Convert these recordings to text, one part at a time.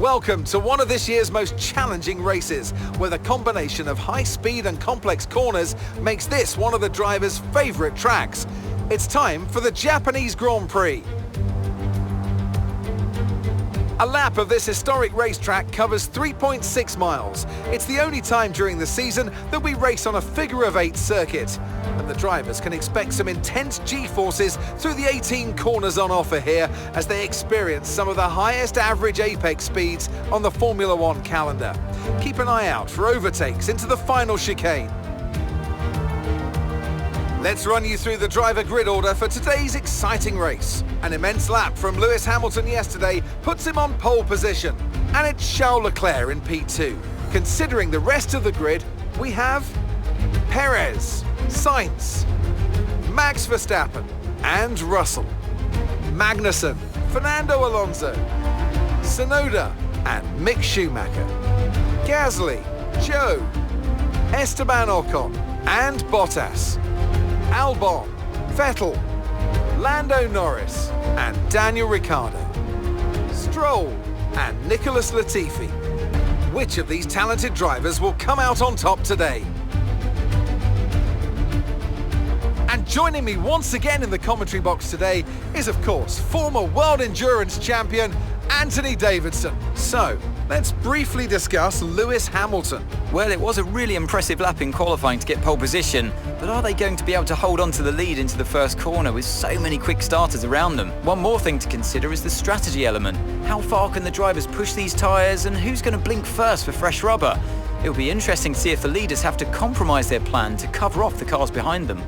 Welcome to one of this year's most challenging races, where the combination of high speed and complex corners makes this one of the drivers' favourite tracks. It's time for the Japanese Grand Prix. A lap of this historic racetrack covers 3.6 miles. It's the only time during the season that we race on a figure-of-8 circuit. And the drivers can expect some intense G-forces through the 18 corners on offer here as they experience some of the highest average apex speeds on the Formula One calendar. Keep an eye out for overtakes into the final chicane. Let's run you through the driver grid order for today's exciting race. An immense lap from Lewis Hamilton yesterday puts him on pole position. And it's Charles Leclerc in P2. Considering the rest of the grid, we have Perez, Sainz, Max Verstappen and Russell, Magnussen, Fernando Alonso, Tsunoda and Mick Schumacher, Gasly, Joe, Esteban Ocon and Bottas, Albon, Vettel, Lando Norris and Daniel Ricciardo, Stroll and Nicholas Latifi. Which of these talented drivers will come out on top today? And joining me once again in the commentary box today is, of course, former World Endurance Champion Anthony Davidson. So, let's briefly discuss Lewis Hamilton. Well, it was a really impressive lap in qualifying to get pole position, but are they going to be able to hold on to the lead into the first corner with so many quick starters around them? One more thing to consider is the strategy element. How far can the drivers push these tyres and who's going to blink first for fresh rubber? It'll be interesting to see if the leaders have to compromise their plan to cover off the cars behind them.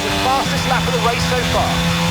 the fastest lap of the race so far.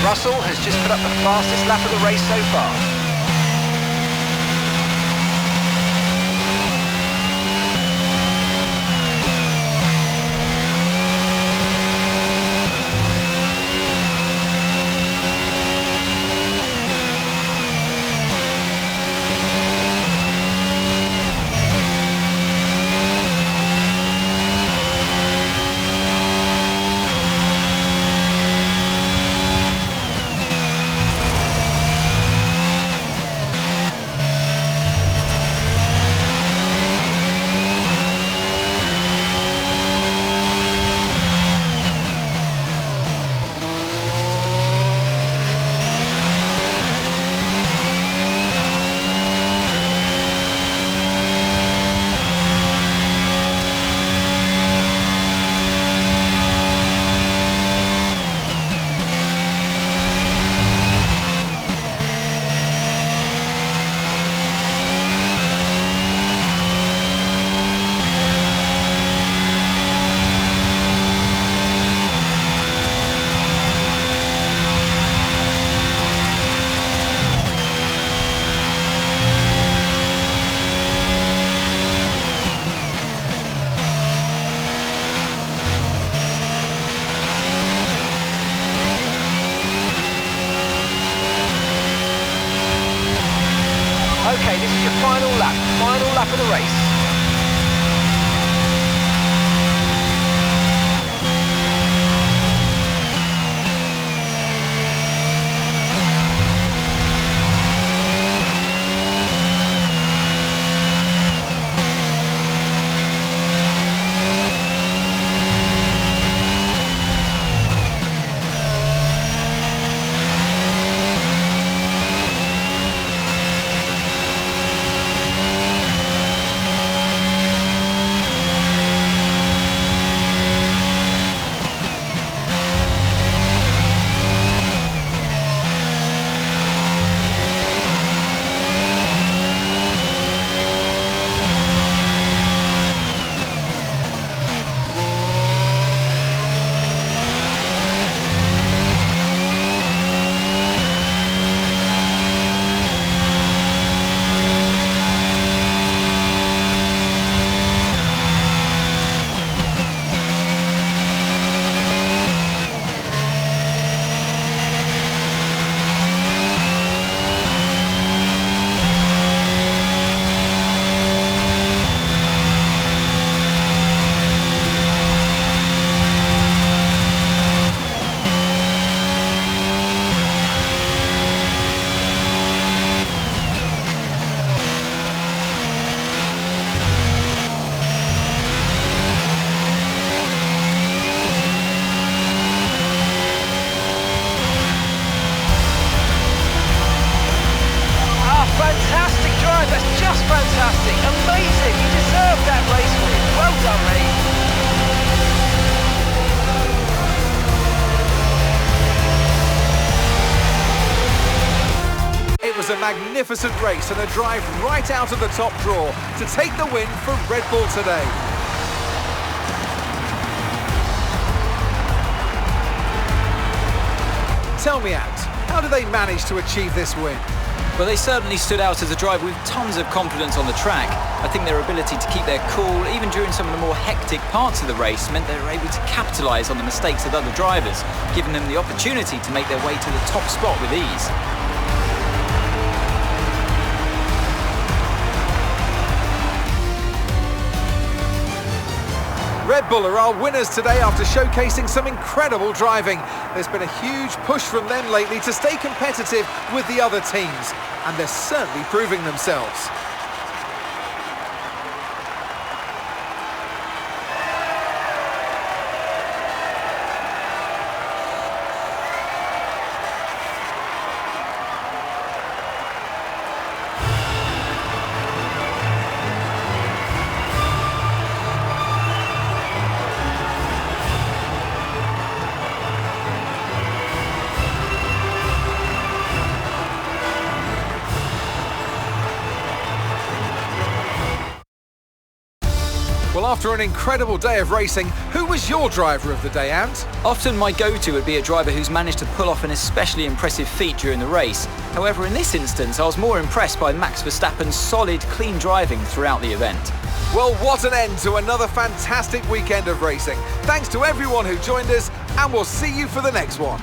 Russell has just put up the fastest lap of the race so far. Okay, this is your final lap of the race. magnificent race and a drive right out of the top draw to take the win for Red Bull today. Tell me, Ant, how do they manage to achieve this win? Well, they certainly stood out as a driver with tons of confidence on the track. I think their ability to keep their cool, even during some of the more hectic parts of the race, meant they were able to capitalise on the mistakes of other drivers, giving them the opportunity to make their way to the top spot with ease. Red Bull are our winners today after showcasing some incredible driving. There's been a huge push from them lately to stay competitive with the other teams, and they're certainly proving themselves. Well, after an incredible day of racing, who was your driver of the day, Ant? Often my go-to would be a driver who's managed to pull off an especially impressive feat during the race. However, in this instance, I was more impressed by Max Verstappen's solid, clean driving throughout the event. Well, what an end to another fantastic weekend of racing. Thanks to everyone who joined us, and we'll see you for the next one.